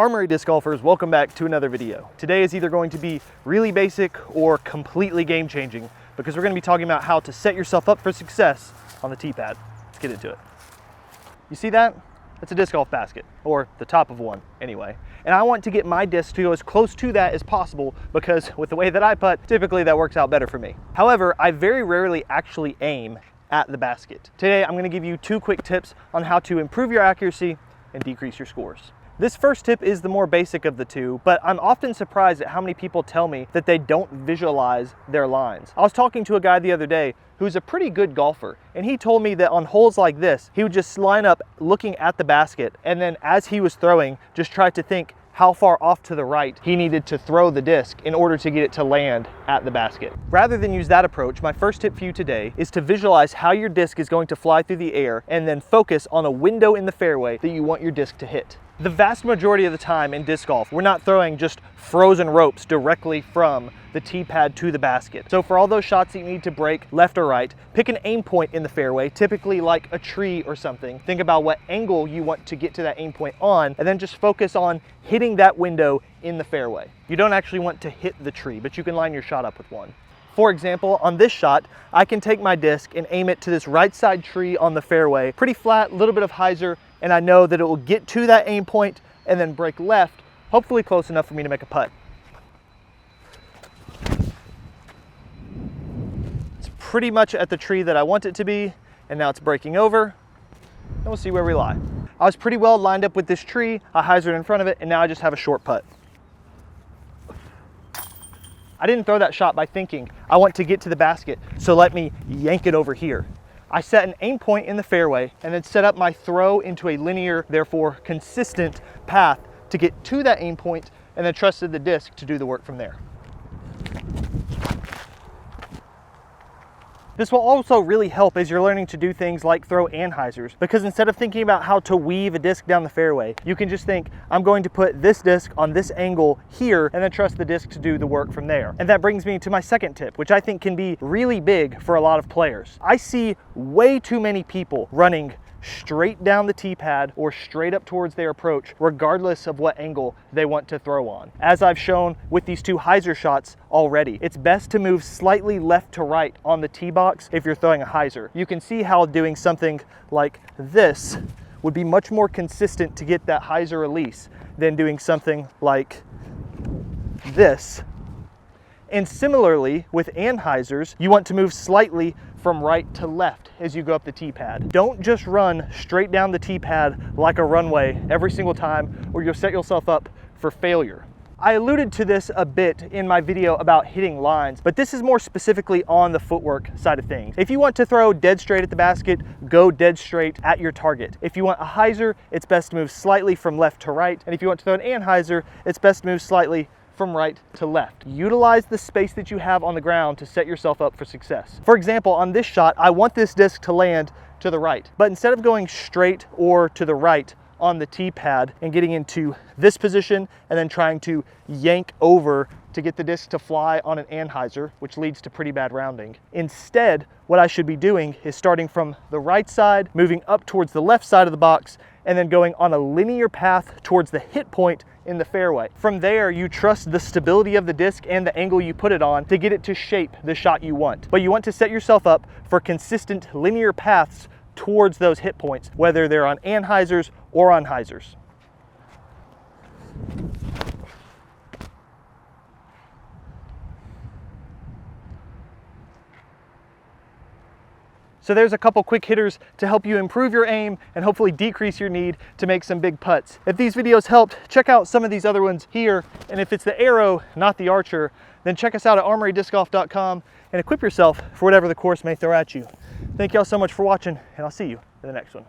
Armory Disc Golfers, welcome back to another video. Today is either going to be really basic or completely game-changing because we're going to be talking about how to set yourself up for success on the tee pad. Let's get into it. You see that? That's a disc golf basket, or the top of one anyway. And I want to get my disc to go as close to that as possible because with the way that I putt, typically that works out better for me. However, I very rarely actually aim at the basket. Today, I'm going to give you 2 quick tips on how to improve your accuracy and decrease your scores. This first tip is the more basic of the two, but I'm often surprised at how many people tell me that they don't visualize their lines. I was talking to a guy the other day who's a pretty good golfer, and he told me that on holes like this, he would just line up looking at the basket, and then as he was throwing, just try to think how far off to the right he needed to throw the disc in order to get it to land at the basket. Rather than use that approach, my first tip for you today is to visualize how your disc is going to fly through the air and then focus on a window in the fairway that you want your disc to hit. The vast majority of the time in disc golf, we're not throwing just frozen ropes directly from the tee pad to the basket. So for all those shots that you need to break left or right, pick an aim point in the fairway, typically like a tree or something. Think about what angle you want to get to that aim point on, and then just focus on hitting that window in the fairway. You don't actually want to hit the tree, but you can line your shot up with one. For example, on this shot, I can take my disc and aim it to this right side tree on the fairway, pretty flat, a little bit of hyzer, and I know that it will get to that aim point and then break left, hopefully close enough for me to make a putt. It's pretty much at the tree that I want it to be, and now it's breaking over, and we'll see where we lie. I was pretty well lined up with this tree, I hyzered in front of it, and now I just have a short putt. I didn't throw that shot by thinking, I want to get to the basket, so let me yank it over here. I set an aim point in the fairway and then set up my throw into a linear, therefore consistent path to get to that aim point, and then trusted the disc to do the work from there. This will also really help as you're learning to do things like throw anhyzers, because instead of thinking about how to weave a disc down the fairway, you can just think, I'm going to put this disc on this angle here and then trust the disc to do the work from there. And that brings me to my second tip, which I think can be really big for a lot of players. I see way too many people running straight down the tee pad or straight up towards their approach, regardless of what angle they want to throw on. As I've shown with these 2 hyzer shots already, it's best to move slightly left to right on the tee box if you're throwing a hyzer. You can see how doing something like this would be much more consistent to get that hyzer release than doing something like this. And similarly, with anhyzers, you want to move slightly from right to left as you go up the tee pad. Don't just run straight down the tee pad like a runway every single time, or you'll set yourself up for failure. I alluded to this a bit in my video about hitting lines, but this is more specifically on the footwork side of things. If you want to throw dead straight at the basket, go dead straight at your target. If you want a hyzer, it's best to move slightly from left to right. And if you want to throw an anhyzer, it's best to move slightly from right to left. Utilize the space that you have on the ground to set yourself up for success. For example, on this shot, I want this disc to land to the right, but instead of going straight or to the right on the tee pad and getting into this position and then trying to yank over to get the disc to fly on an anhyzer, which leads to pretty bad rounding. Instead, what I should be doing is starting from the right side, moving up towards the left side of the box, and then going on a linear path towards the hit point in the fairway. From there, you trust the stability of the disc and the angle you put it on to get it to shape the shot you want. But you want to set yourself up for consistent linear paths towards those hit points, whether they're on anhyzers or on hyzers. So there's a couple quick hitters to help you improve your aim and hopefully decrease your need to make some big putts. If these videos helped, check out some of these other ones here. And if it's the arrow, not the archer, then check us out at armorydiscgolf.com and equip yourself for whatever the course may throw at you. Thank y'all so much for watching, and I'll see you in the next one.